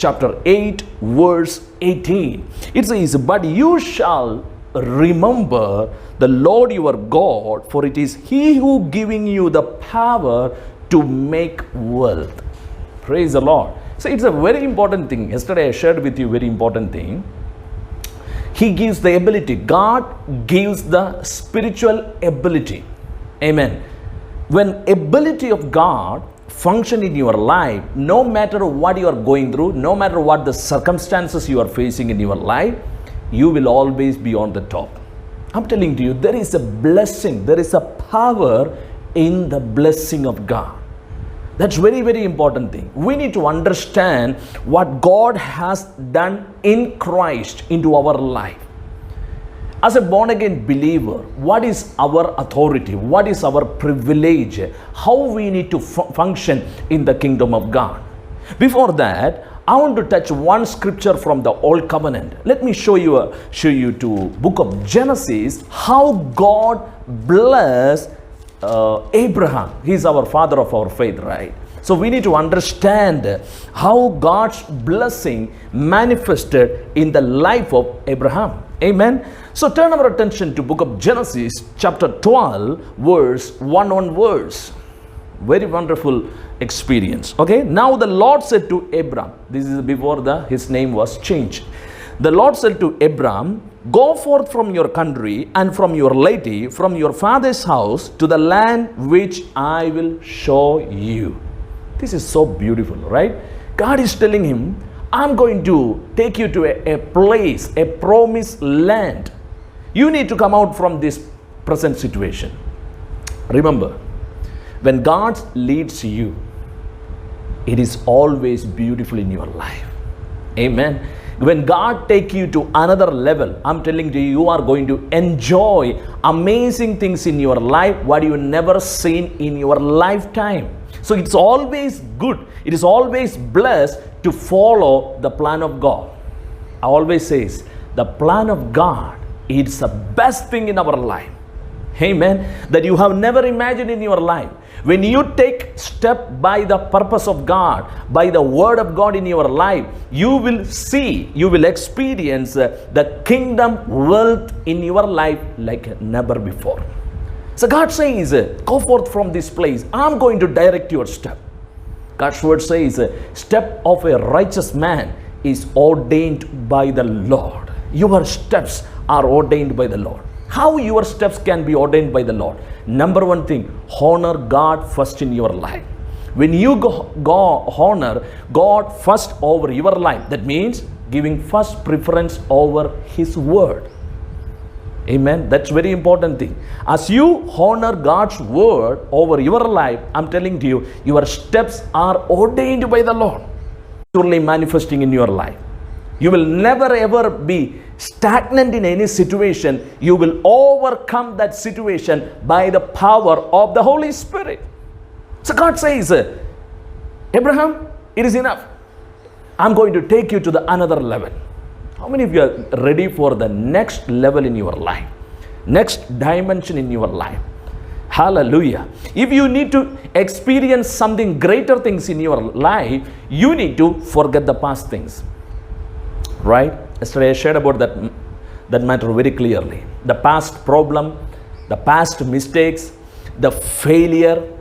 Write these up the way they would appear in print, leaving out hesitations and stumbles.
chapter 8, verse 18. It says, "But you shall remember the Lord your God, for it is He who giving you the power to make wealth." Praise the Lord. So it's a very important thing. Yesterday I shared with you very important thing. He gives the ability. God gives the spiritual ability. Amen. When ability of God function in your life, no matter what you are going through, no matter what the circumstances you are facing in your life, you will always be on the top. I'm telling you, there is a blessing, there is a power in the blessing of God. That's very, very important thing. We need to understand what God has done in Christ into our life. As a born again believer, what is our authority? What is our privilege? How we need to function in the kingdom of God? Before that, I want to touch one scripture from the Old Covenant. Let me show you to book of Genesis how God blessed Abraham. He's our father of our faith, right? So we need to understand how God's blessing manifested in the life of Abraham. Amen. So turn our attention to book of Genesis chapter 12 verse 1 onwards. Very wonderful experience. Okay. Now the Lord said to Abram, this is before his name was changed. The Lord said to Abram, "Go forth from your country and from your relative, from your father's house, to the land which I will show you." This is so beautiful, right? God is telling him, I'm going to take you to a place, a promised land. You need to come out from this present situation. Remember, when God leads you, it is always beautiful in your life. Amen. When God take you to another level, I'm telling you, you are going to enjoy amazing things in your life what you never seen in your lifetime. So it's always good. It is always blessed to follow the plan of God. I always says the plan of God is the best thing in our life. Amen. That you have never imagined in your life. When you take step by the purpose of God, by the word of God in your life, you will see, you will experience the kingdom wealth in your life like never before. So God says, go forth from this place. I'm going to direct your step. God's word says, step of a righteous man is ordained by the Lord. Your steps are ordained by the Lord. How your steps can be ordained by the Lord? Number one thing, honor God first in your life. When you go honor God first over your life, that means giving first preference over His word. Amen. That's very important thing. As you honor God's word over your life, I'm telling you, your steps are ordained by the Lord, surely manifesting in your life. You will never ever be stagnant in any situation. You will overcome that situation by the power of the Holy Spirit. So God says, Abraham, it is enough. I'm going to take you to the another level. How many of you are ready for the next level in your life? Next dimension in your life? Hallelujah. If you need to experience something greater things in your life, you need to forget the past things. Right? Yesterday I shared about that matter very clearly. The past problem, the past mistakes, the failure,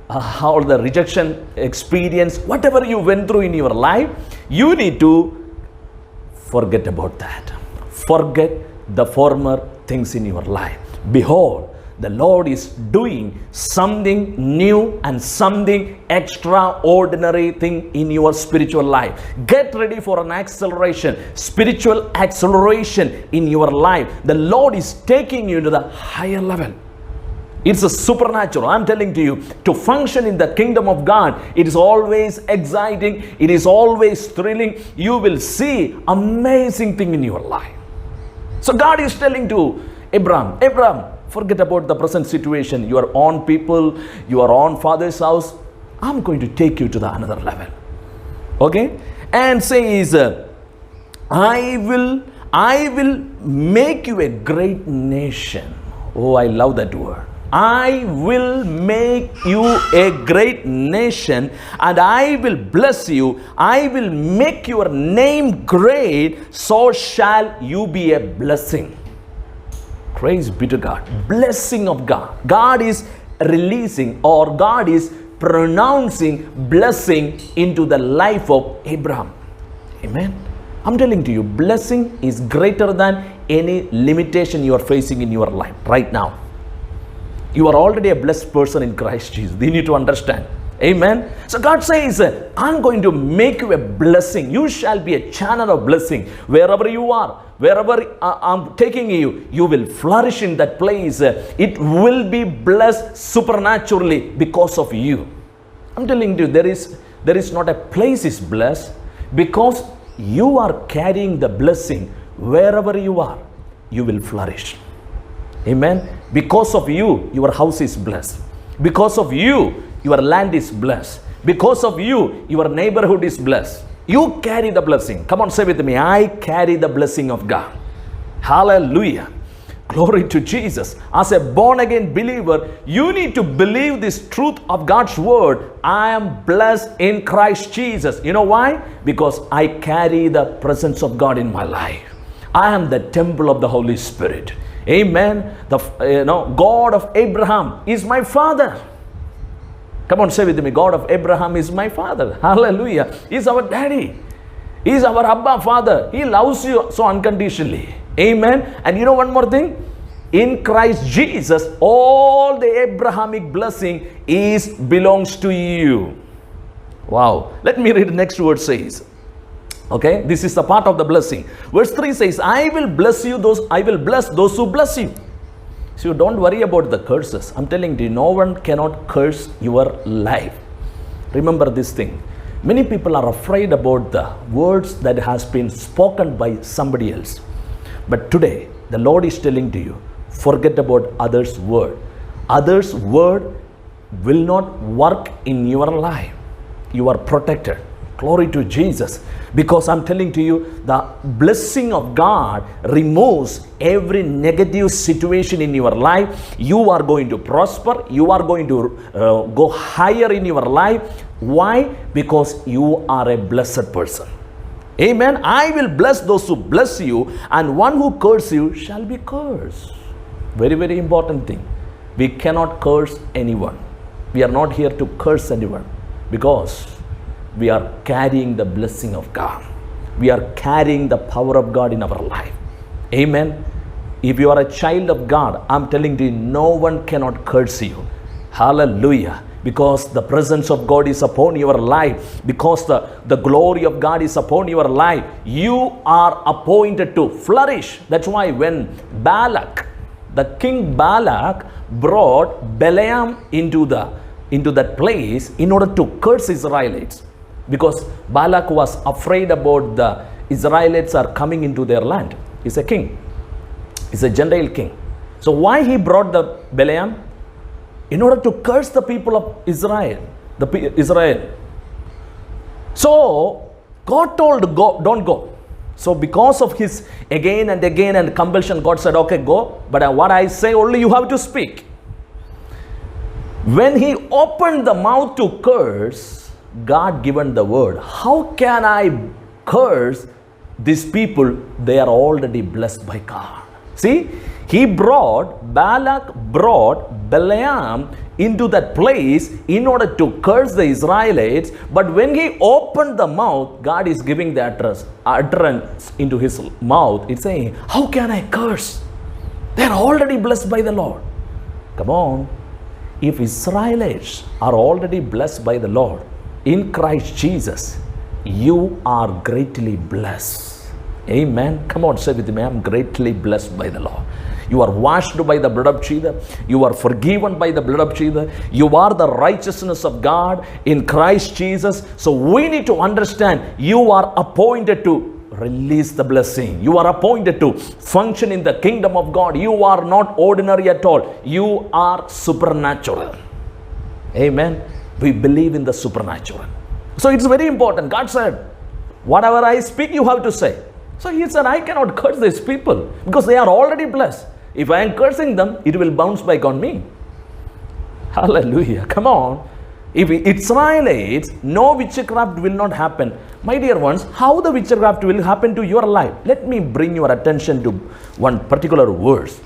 or the rejection experience, whatever you went through in your life, you need to forget about that. Forget the former things in your life. Behold, the Lord is doing something new and something extraordinary thing in your spiritual life. Get ready for an acceleration, spiritual acceleration in your life. The Lord is taking you to the higher level. It's a supernatural. I'm telling to you, to function in the kingdom of God, it is always exciting. It is always thrilling. You will see amazing thing in your life. So God is telling to Abraham, forget about the present situation. Your own people, your own father's house. I'm going to take you to the another level. Okay? And says, I will make you a great nation. Oh, I love that word. I will make you a great nation, and I will bless you. I will make your name great, so shall you be a blessing. Praise be to God. Blessing of God. God is releasing, or God is pronouncing blessing into the life of Abraham. Amen. I'm telling to you, blessing is greater than any limitation you are facing in your life right now. You are already a blessed person in Christ Jesus. You need to understand. Amen. So God says, I'm going to make you a blessing. You shall be a channel of blessing. Wherever you are, wherever I'm taking you, you will flourish in that place. It will be blessed supernaturally because of you. I'm telling you, there is not a place is blessed, because you are carrying the blessing. Wherever you are, you will flourish. Amen. Because of you, your house is blessed. Because of you, your land is blessed. Because of you, your neighborhood is blessed. You carry the blessing. Come on, say with me, I carry the blessing of God. Hallelujah. Glory to Jesus. As a born again believer, you need to believe this truth of God's word. I am blessed in Christ Jesus. You know why? Because I carry the presence of God in my life. I am the temple of the Holy Spirit. Amen. The God of Abraham is my father. Come on, say with me, God of Abraham is my father. Hallelujah. He's our daddy. He's our Abba Father. He loves you so unconditionally. Amen. And you know one more thing? In Christ Jesus, all the Abrahamic blessing belongs to you. Wow. Let me read the next word says. Okay, this is the part of the blessing. Verse 3 says, I will bless those who bless you. So don't worry about the curses. I'm telling you, no one cannot curse your life. Remember this thing. Many people are afraid about the words that has been spoken by somebody else. But today, the Lord is telling to you, forget about others' word. Others' word will not work in your life. You are protected. Glory to Jesus. Because I'm telling to you, the blessing of God removes every negative situation in your life. You are going to prosper. You are going to go higher in your life. Why? Because you are a blessed person. Amen. I will bless those who bless you, and one who curses you shall be cursed. Very, very important thing. We cannot curse anyone. We are not here to curse anyone, because we are carrying the blessing of God. We are carrying the power of God in our life. Amen. If you are a child of God, I'm telling you, no one cannot curse you. Hallelujah. Because the presence of God is upon your life, because the glory of God is upon your life, you are appointed to flourish. That's why when Balak, the king Balak, brought Balaam into that place in order to curse Israelites, because Balak was afraid about the Israelites are coming into their land. He's a king. He's a Gentile king. So why he brought the Balaam? In order to curse the people of Israel. So God told, go, don't go. So because of his again and again and compulsion, God said, okay, go. But what I say, only you have to speak. When he opened the mouth to curse, God given the word. How can I curse these people? They are already blessed by God. See, Balak brought Balaam into that place in order to curse the Israelites. But when he opened the mouth, God is giving the utterance into his mouth. It's saying, how can I curse? They are already blessed by the Lord. Come on. If Israelites are already blessed by the Lord in Christ Jesus, you are greatly blessed. Amen. Come on, say with me, I am greatly blessed by the Lord. You are washed by the blood of Jesus. You are forgiven by the blood of Jesus. You are the righteousness of God in Christ Jesus. So we need to understand, you are appointed to release the blessing. You are appointed to function in the kingdom of God. You are not ordinary at all. You are supernatural. Amen. We believe in the supernatural. So it's very important. God said, whatever I speak, you have to say. So he said, I cannot curse these people because they are already blessed. If I am cursing them, it will bounce back on me. Hallelujah. Come on. If Israelites, no witchcraft will not happen. My dear ones, how the witchcraft will happen to your life? Let me bring your attention to one particular verse.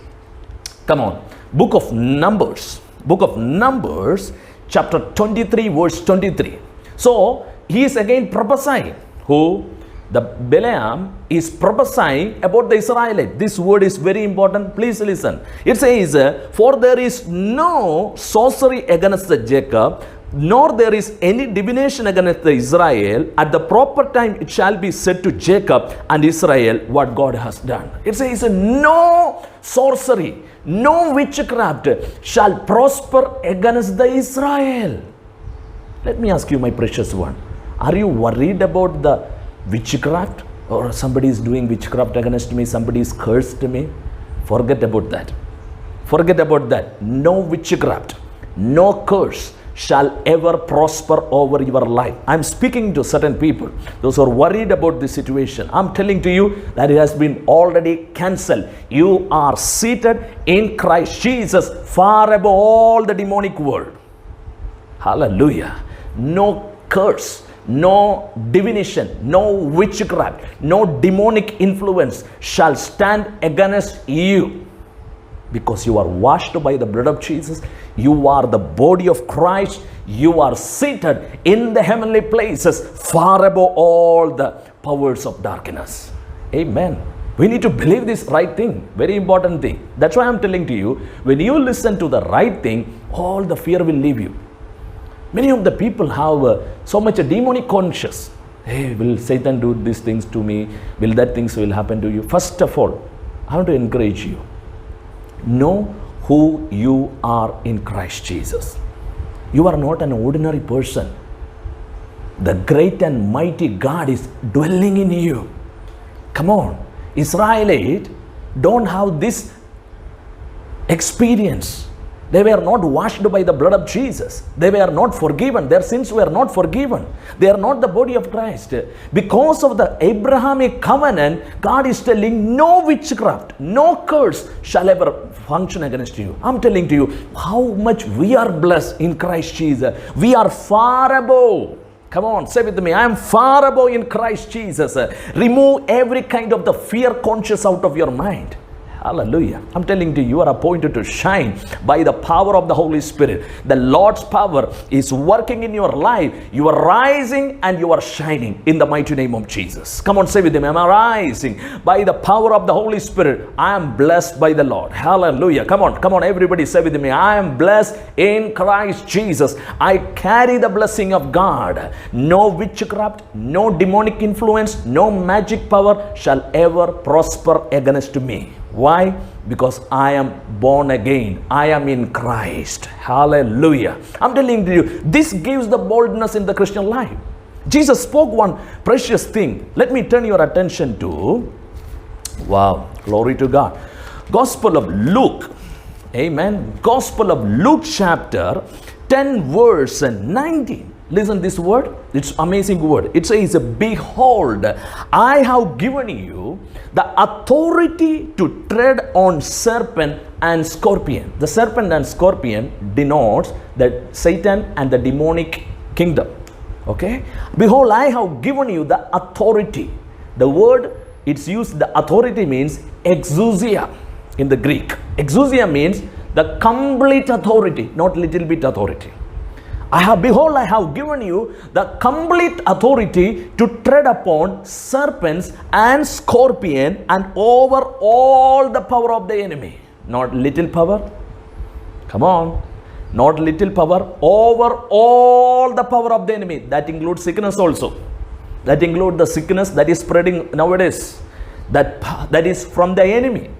Come on. Book of Numbers. Book of Numbers, chapter 23, verse 23. So, he is again prophesying. Who? The Balaam is prophesying about the Israelite. This word is very important. Please listen. It says, for there is no sorcery against the Jacob, nor there is any divination against the Israel. At the proper time it shall be said to Jacob and Israel what God has done. It says, no sorcery, no witchcraft shall prosper against the Israel. Let me ask you, my precious one, are you worried about the witchcraft? Or somebody is doing witchcraft against me, somebody is cursed me? Forget about that. Forget about that. No witchcraft, no curse shall ever prosper over your life. I'm speaking to certain people, those who are worried about this situation. I'm telling to you that it has been already cancelled. You are seated in Christ Jesus, far above all the demonic world. Hallelujah. No curse, no divination, no witchcraft, no demonic influence shall stand against you. Because you are washed by the blood of Jesus, you are the body of Christ, you are seated in the heavenly places, far above all the powers of darkness. Amen. We need to believe this right thing, very important thing. That's why I'm telling to you, when you listen to the right thing, all the fear will leave you. Many of the people have so much a demonic conscious. Hey, will Satan do these things to me? Will that things will happen to you? First of all, I want to encourage you. Know who you are in Christ Jesus. You are not an ordinary person. The great and mighty God is dwelling in you. Come on. Israelites don't have this experience. They were not washed by the blood of Jesus. They were not forgiven. Their sins were not forgiven. They are not the body of Christ. Because of the Abrahamic covenant, God is telling no witchcraft, no curse shall ever function against you. I'm telling to you how much we are blessed in Christ Jesus. We are far above. Come on, say with me, I am far above in Christ Jesus. Remove every kind of the fear conscious out of your mind. Hallelujah. I'm telling you, you are appointed to shine by the power of the Holy Spirit. The Lord's power is working in your life. You are rising and you are shining in the mighty name of Jesus. Come on, say with him, I'm rising by the power of the Holy Spirit. I am blessed by the Lord. Hallelujah. Come on, everybody say with me, I am blessed in Christ Jesus. I carry the blessing of God. No witchcraft, no demonic influence, no magic power shall ever prosper against me. Why? Because I am born again. I am in Christ. Hallelujah. I'm telling you, this gives the boldness in the Christian life. Jesus spoke one precious thing. Let me turn your attention to, wow, glory to God. Gospel of Luke. Amen. Gospel of Luke chapter 10 verse 19. Listen this word. It's amazing word. It says, behold, I have given you the authority to tread on serpent and scorpion. The serpent and scorpion denotes that Satan and the demonic kingdom. Okay. Behold, I have given you the authority. The word it's used, the authority means exousia in the Greek. Exousia means the complete authority, not little bit authority. Behold, I have given you the complete authority to tread upon serpents and scorpion and over all the power of the enemy. Not little power. Come on. Not little power. Over all the power of the enemy. That includes sickness also. That includes the sickness that is spreading nowadays. That is from the enemy.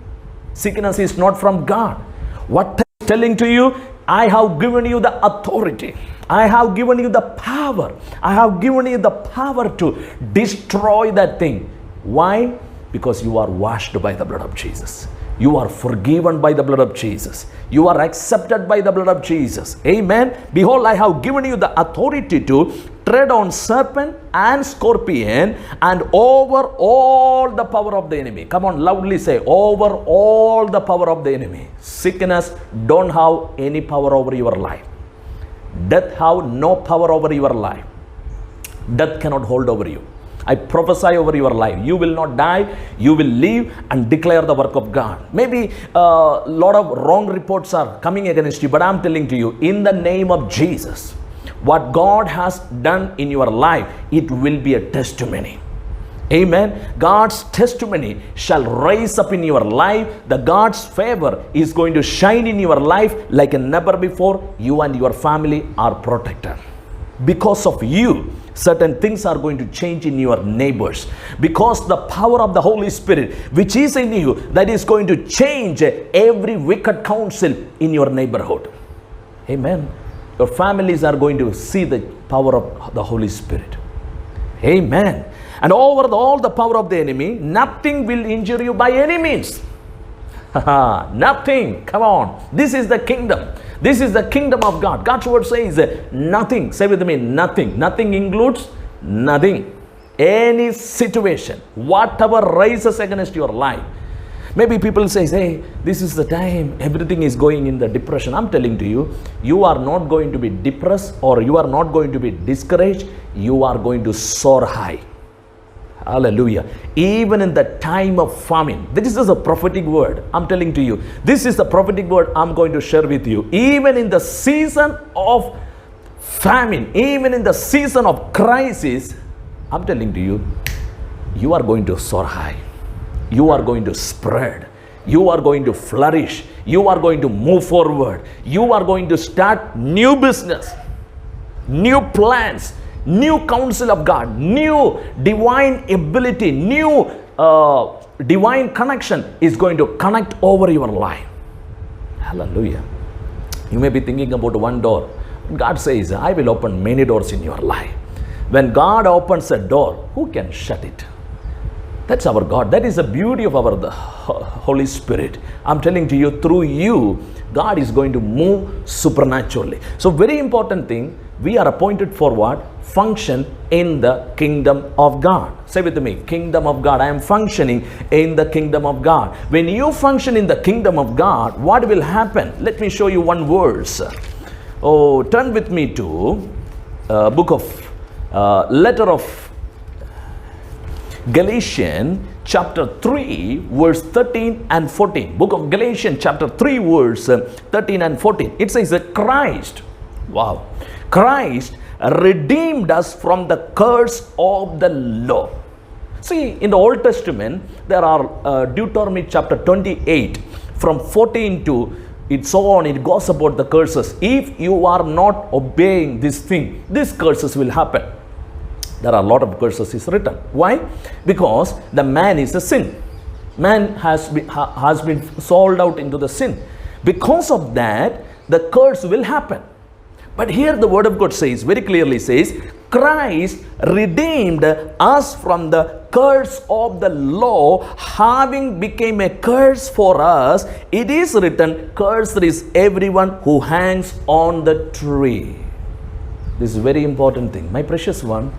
Sickness is not from God. What I'm telling to you, I have given you the authority. I have given you the power. I have given you the power to destroy that thing. Why? Because you are washed by the blood of Jesus. You are forgiven by the blood of Jesus. You are accepted by the blood of Jesus. Amen. Behold, I have given you the authority to tread on serpent and scorpion and over all the power of the enemy. Come on, loudly say, over all the power of the enemy. Sickness don't have any power over your life. Death have no power over your life. Death cannot hold over you. I prophesy over your life. You will not die. You will live and declare the work of God. Maybe a lot of wrong reports are coming against you, but I'm telling to you, in the name of Jesus, what God has done in your life, it will be a testimony. Amen. God's testimony shall rise up in your life. The God's favor is going to shine in your life like never before. You and your family are protected. Because of you, certain things are going to change in your neighbors. Because the power of the Holy Spirit, which is in you, that is going to change every wicked counsel in your neighborhood. Amen. Your families are going to see the power of the Holy Spirit. Amen. And over all the power of the enemy, nothing will injure you by any means. Nothing. Come on. This is the kingdom. This is the kingdom of God. God's word says nothing. Say with me, nothing. Nothing includes nothing. Any situation, whatever rises against your life. Maybe people say, hey, this is the time everything is going in the depression. I'm telling to you, you are not going to be depressed or you are not going to be discouraged. You are going to soar high. Hallelujah. Even in the time of famine. This is a prophetic word. I'm telling to you. This is the prophetic word I'm going to share with you. Even in the season of famine, even in the season of crisis, I'm telling to you, you are going to soar high. You are going to spread. You are going to flourish. You are going to move forward. You are going to start new business, new plans, new counsel of God, new divine ability, new divine connection is going to connect over your life. Hallelujah. You may be thinking about one door. God says, I will open many doors in your life. When God opens a door, who can shut it? That's our God. That is the beauty of the Holy Spirit. I'm telling to you, through you, God is going to move supernaturally. So very important thing, we are appointed for what? Function in the kingdom of God. Say with me, kingdom of God. I am functioning in the kingdom of God. When you function in the kingdom of God, what will happen? Let me show you one verse. Oh, turn with me to letter of Galatians chapter 3 verse 13 and 14. Book of Galatians chapter 3 verse 13 and 14. It says that Christ, wow, Christ redeemed us from the curse of the law. See, in the Old Testament, there are Deuteronomy chapter 28 from 14 to it's so on, it goes about the curses. If you are not obeying this thing, these curses will happen. There are a lot of curses is written. Why? Because the man is a sin. Man has been sold out into the sin. Because of that, the curse will happen. But here the word of God says, very clearly says, Christ redeemed us from the curse of the law, having become a curse for us. It is written, cursed is everyone who hangs on the tree. This is a very important thing. My precious one,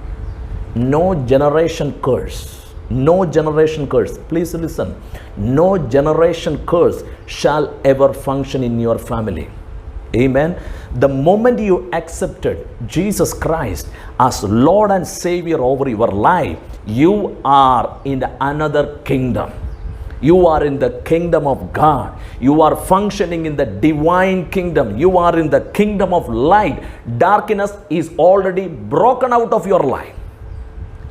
no generation curse. No generation curse. Please listen. No generation curse shall ever function in your family. Amen. The moment you accepted Jesus Christ as Lord and Savior over your life, you are in another kingdom. You are in the kingdom of God. You are functioning in the divine kingdom. You are in the kingdom of light. Darkness is already broken out of your life.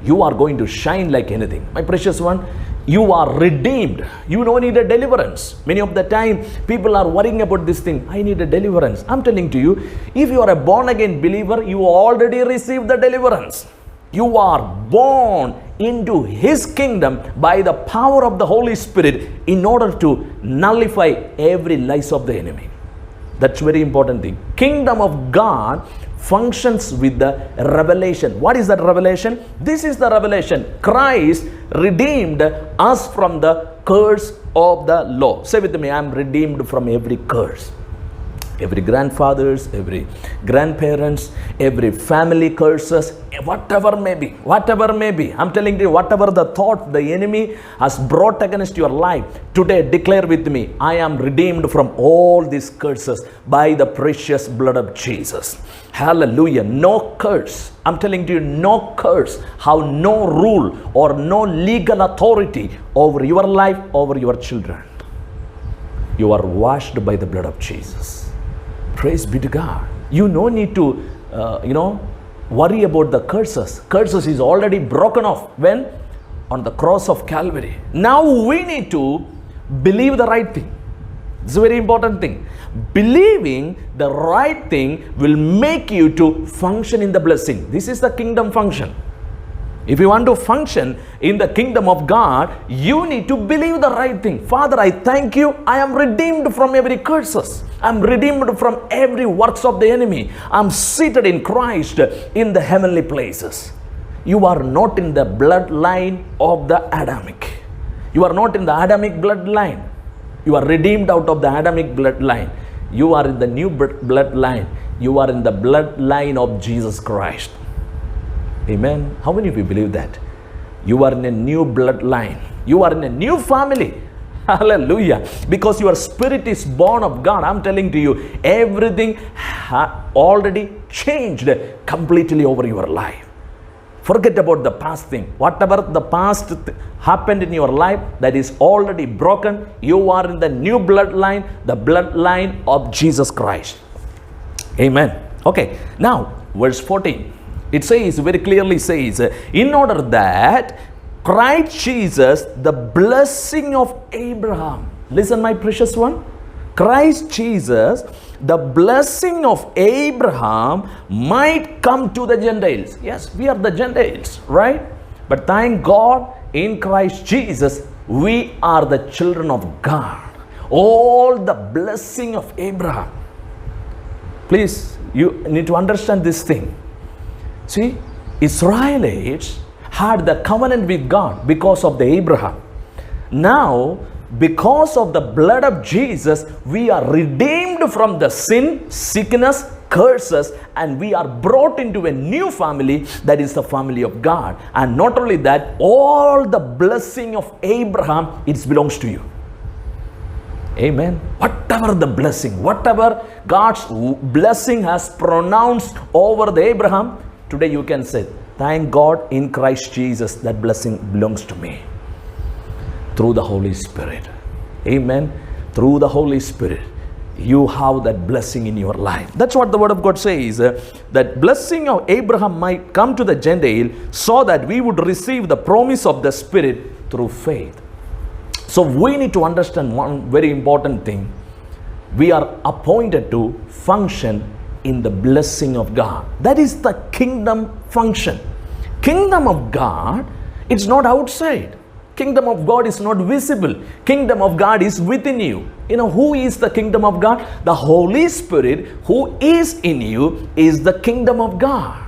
You are going to shine like anything. My precious one, you are redeemed. You don't need a deliverance. Many of the time, people are worrying about this thing. I need a deliverance. I'm telling to you, if you are a born again believer, you already received the deliverance. You are born into His kingdom by the power of the Holy Spirit in order to nullify every lies of the enemy. That's very important thing. Kingdom of God functions with the revelation. What is that revelation? This is the revelation. Christ redeemed us from the curse of the law. Say with me, I am redeemed from every curse. Every grandfathers, every grandparents, every family curses, whatever may be. I'm telling you, whatever the thought the enemy has brought against your life, today declare with me, I am redeemed from all these curses by the precious blood of Jesus. Hallelujah. No curse. I'm telling you, no curse have no rule or no legal authority over your life, over your children. You are washed by the blood of Jesus. Praise be to God. You no need to, worry about the curses. Curses is already broken off. When? On the cross of Calvary. Now we need to believe the right thing. It's a very important thing. Believing the right thing will make you to function in the blessing. This is the kingdom function. If you want to function in the kingdom of God, you need to believe the right thing. Father, I thank you. I am redeemed from every curses. I am redeemed from every works of the enemy. I am seated in Christ in the heavenly places. You are not in the bloodline of the Adamic. You are not in the Adamic bloodline. You are redeemed out of the Adamic bloodline. You are in the new bloodline. You are in the bloodline of Jesus Christ. Amen. How many of you believe that? You are in a new bloodline. You are in a new family. Hallelujah. Because your spirit is born of God. I'm telling to you, everything already changed completely over your life. Forget about the past thing. Whatever the past happened in your life, that is already broken. You are in the new bloodline, the bloodline of Jesus Christ. Amen. Okay. Now, verse 14. It says, very clearly says, in order that Christ Jesus, the blessing of Abraham. Listen, my precious one. Christ Jesus, the blessing of Abraham might come to the Gentiles. Yes, we are the Gentiles, right? But thank God, in Christ Jesus, we are the children of God. All the blessing of Abraham. Please, you need to understand this thing. See, Israelites had the covenant with God because of the Abraham. Now, because of the blood of Jesus, we are redeemed from the sin, sickness, curses, and we are brought into a new family, that is the family of God. And not only that, all the blessing of Abraham, it belongs to you. Amen. Whatever the blessing, whatever God's blessing has pronounced over the Abraham, today you can say, thank God, in Christ Jesus, that blessing belongs to me. Through the Holy Spirit. Amen. Through the Holy Spirit, you have that blessing in your life. That's what the word of God says, that blessing of Abraham might come to the Gentile so that we would receive the promise of the Spirit through faith. So we need to understand one very important thing. We are appointed to function in the blessing of God. That is the kingdom function. Kingdom of God, it's not outside. Kingdom of God is not visible. Kingdom of God is within you. You know, who is the kingdom of God? The Holy Spirit who is in you is the kingdom of God.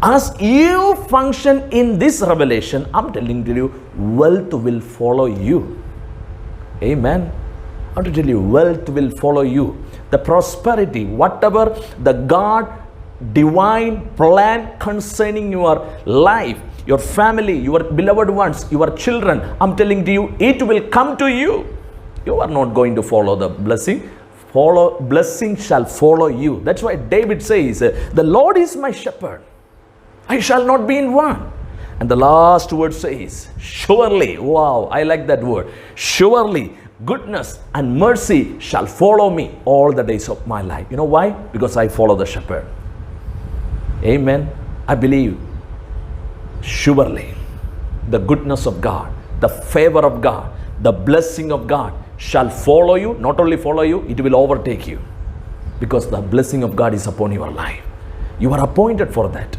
As you function in this revelation, I'm telling you, wealth will follow you. Amen. I want to tell you, wealth will follow you. The prosperity, whatever the God divine plan concerning your life, your family, your beloved ones, your children, I'm telling you, it will come to you. You are not going to follow the blessing. Blessing shall follow you. That's why David says, the Lord is my shepherd. I shall not be in want. And the last word says, surely, wow, I like that word. Surely, goodness and mercy shall follow me all the days of my life. You know why? Because I follow the shepherd. Amen. I believe, surely, the goodness of God, the favor of God, the blessing of God shall follow you. Not only follow you, it will overtake you. Because the blessing of God is upon your life. You are appointed for that.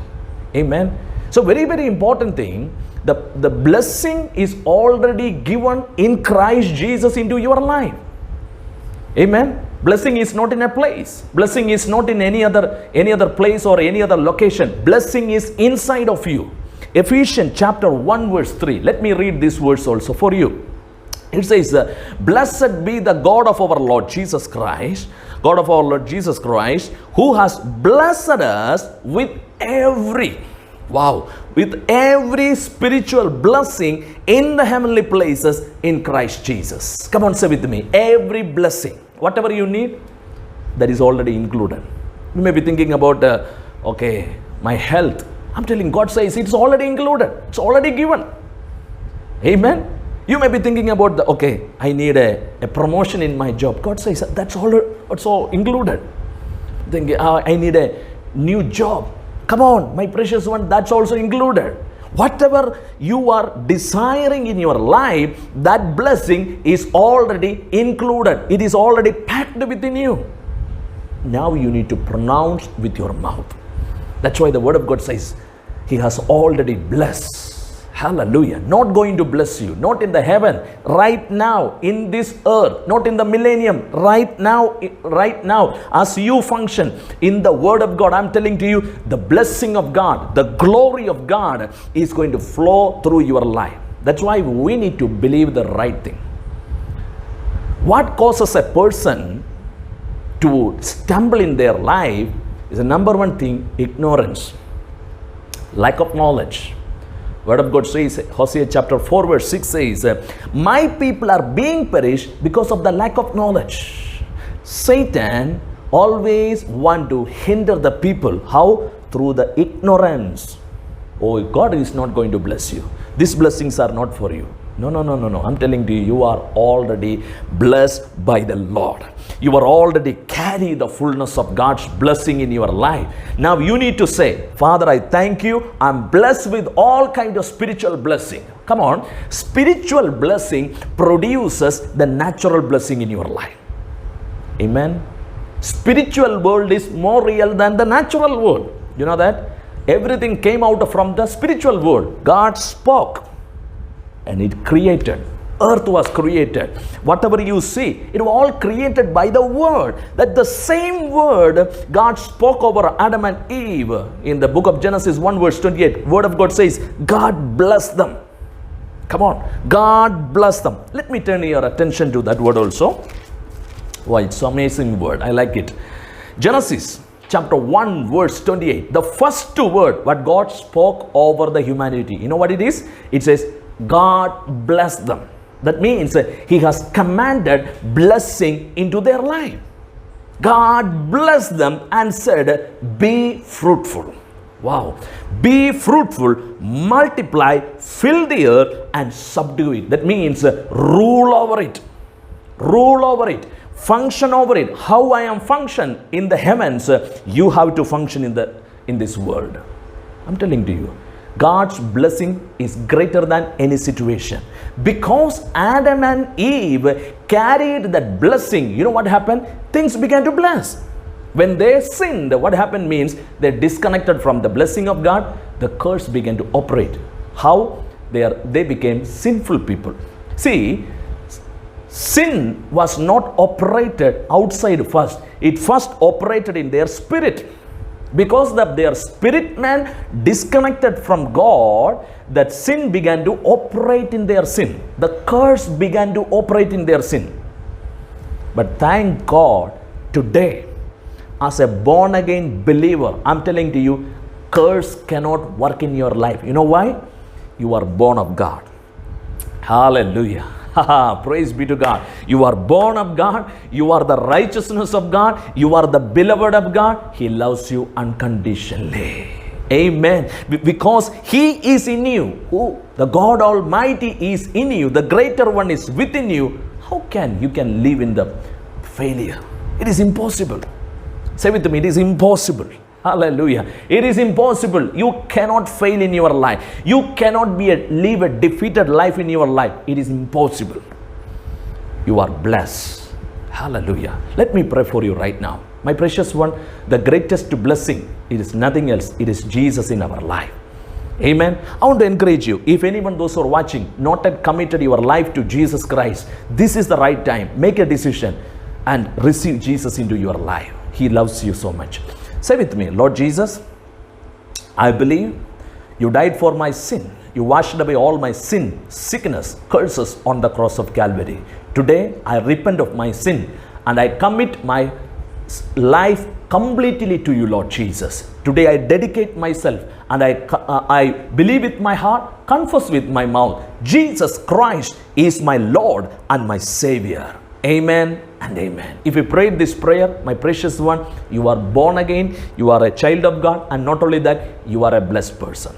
Amen. So very, very important thing, the blessing is already given in Christ Jesus into your life. Amen. Blessing is not in a place. Blessing is not in any other place or any other location. Blessing is inside of you. Ephesians chapter 1 verse 3. Let me read this verse also for you. It says, blessed be the God of our Lord Jesus Christ, God of our Lord Jesus Christ, who has blessed us with every, with every spiritual blessing in the heavenly places in Christ Jesus. Come on, say with me, every blessing, whatever you need, that is already included. You may be thinking about, my health. I'm telling God says it's already included. It's already given. Amen. You may be thinking about I need a promotion in my job. God says that's all included. Thinking, I need a new job. Come on, my precious one, that's also included. Whatever you are desiring in your life, that blessing is already included. It is already packed within you. Now you need to pronounce with your mouth. That's why the word of God says, He has already blessed. Hallelujah. Not going to bless you, not in the heaven, right now, in this earth, not in the millennium, right now, as you function in the word of God. I'm telling to you, the blessing of God, the glory of God is going to flow through your life. That's why we need to believe the right thing. What causes a person to stumble in their life is the number one thing: ignorance, lack of knowledge. Word of God says, Hosea chapter 4 verse 6 says, my people are being perished because of the lack of knowledge. Satan always want to hinder the people. How? Through the ignorance. Oh, God is not going to bless you. These blessings are not for you. No. I'm telling you, you are already blessed by the Lord. You are already carry the fullness of God's blessing in your life. Now you need to say, Father, I thank you. I'm blessed with all kind of spiritual blessing. Come on. Spiritual blessing produces the natural blessing in your life. Amen. Spiritual world is more real than the natural world. You know that? Everything came out from the spiritual world. God spoke and it created. Earth was created. Whatever you see, it was all created by the word. That the same word God spoke over Adam and Eve in the book of Genesis 1 verse 28. Word of God says, God blessed them. Come on. God blessed them. Let me turn your attention to that word also. Why, it's an amazing word. I like it. Genesis chapter 1 verse 28. The first two words what God spoke over the humanity. You know what it is? It says, God blessed them. That means He has commanded blessing into their life. God blessed them and said, be fruitful. Wow. Be fruitful, multiply, fill the earth and subdue it. That means rule over it. Rule over it. Function over it. How I am function in the heavens, you have to function in this world. I'm telling to you, God's blessing is greater than any situation. Because Adam and Eve carried that blessing, you know what happened? Things began to bless. When they sinned, what happened means they disconnected from the blessing of God. The curse began to operate. How? They became sinful people. See, sin was not operated outside first. It first operated in their spirit. Because of their spirit man disconnected from God, that sin began to operate in their sin. The curse began to operate in their sin. But thank God, today, as a born again believer, I'm telling to you, curse cannot work in your life. You know why? You are born of God. Hallelujah. Praise be to God. You are born of God. You are the righteousness of God. You are the beloved of God. He loves you unconditionally. Amen. Because He is in you. Who? The God Almighty is in you. The greater one is within you. How can you live in the failure? It is impossible. Say with me, it is impossible. Hallelujah. It is impossible. You cannot fail in your life. You cannot live a defeated life in your life. It is impossible. You are blessed. Hallelujah. Let me pray for you right now. My precious one, the greatest blessing, it is nothing else. It is Jesus in our life. Amen. I want to encourage you. If anyone, those who are watching, not yet committed your life to Jesus Christ, this is the right time. Make a decision and receive Jesus into your life. He loves you so much. Say with me, Lord Jesus, I believe you died for my sin. You washed away all my sin, sickness, curses on the cross of Calvary. Today, I repent of my sin and I commit my life completely to you, Lord Jesus. Today I dedicate myself and I believe with my heart, confess with my mouth, Jesus Christ is my Lord and my Savior. Amen and amen. If you prayed this prayer, my precious one, you are born again, you are a child of God, and not only that, you are a blessed person.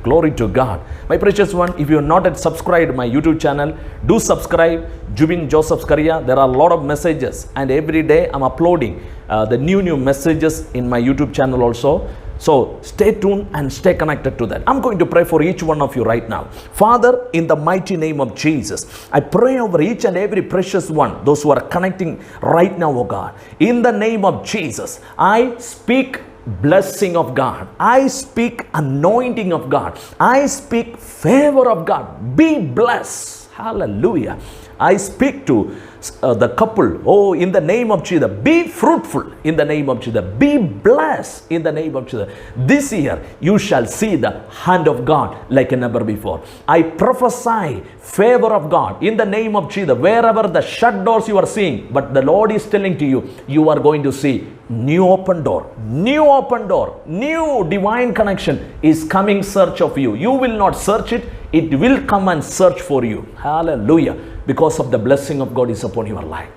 Glory to God. My precious one, if you have not yet subscribed my YouTube channel, do subscribe. Jubin Joseph Skaria. There are a lot of messages, and every day I'm uploading the new messages in my YouTube channel also. So stay tuned and stay connected to that. I'm going to pray for each one of you right now. Father, in the mighty name of Jesus, I pray over each and every precious one, those who are connecting right now, oh God. In the name of Jesus, I speak blessing of God. I speak anointing of God. I speak favor of God. Be blessed. Hallelujah. I speak to the couple, oh, in the name of Jesus, be fruitful in the name of Jesus, be blessed in the name of Jesus. This year you shall see the hand of God like never before. I prophesy favor of God in the name of Jesus. Wherever the shut doors you are seeing, but the Lord is telling to you, you are going to see new open door, new divine connection is coming search of you. You will not search it, it will come and search for you. Hallelujah. Because of the blessing of God is upon your life.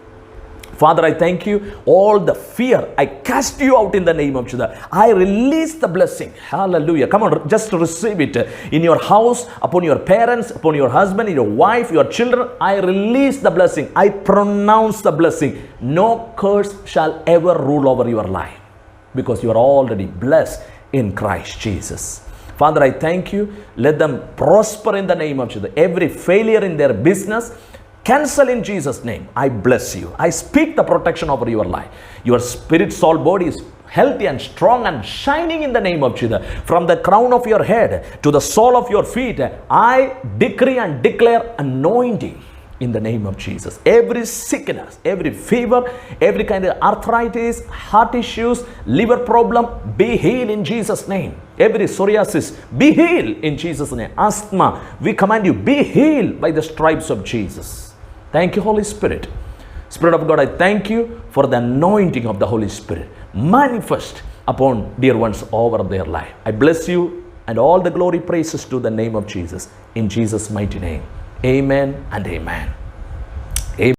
Father, I thank you. All the fear, I cast you out in the name of Jesus. I release the blessing. Hallelujah. Come on, just receive it in your house, upon your parents, upon your husband, your wife, your children. I release the blessing. I pronounce the blessing. No curse shall ever rule over your life, because you are already blessed in Christ Jesus. Father, I thank you. Let them prosper in the name of Jesus. Every failure in their business, cancel in Jesus' name. I bless you. I speak the protection over your life. Your spirit, soul, body is healthy and strong and shining in the name of Jesus. From the crown of your head to the sole of your feet, I decree and declare anointing in the name of Jesus. Every sickness, every fever, every kind of arthritis, heart issues, liver problem, be healed in Jesus' name. Every psoriasis, be healed in Jesus' name. Asthma, we command you, be healed by the stripes of Jesus. Thank you, Holy Spirit. Spirit of God, I thank you for the anointing of the Holy Spirit. Manifest upon dear ones over their life. I bless you, and all the glory praises to the name of Jesus. In Jesus' mighty name. Amen and amen.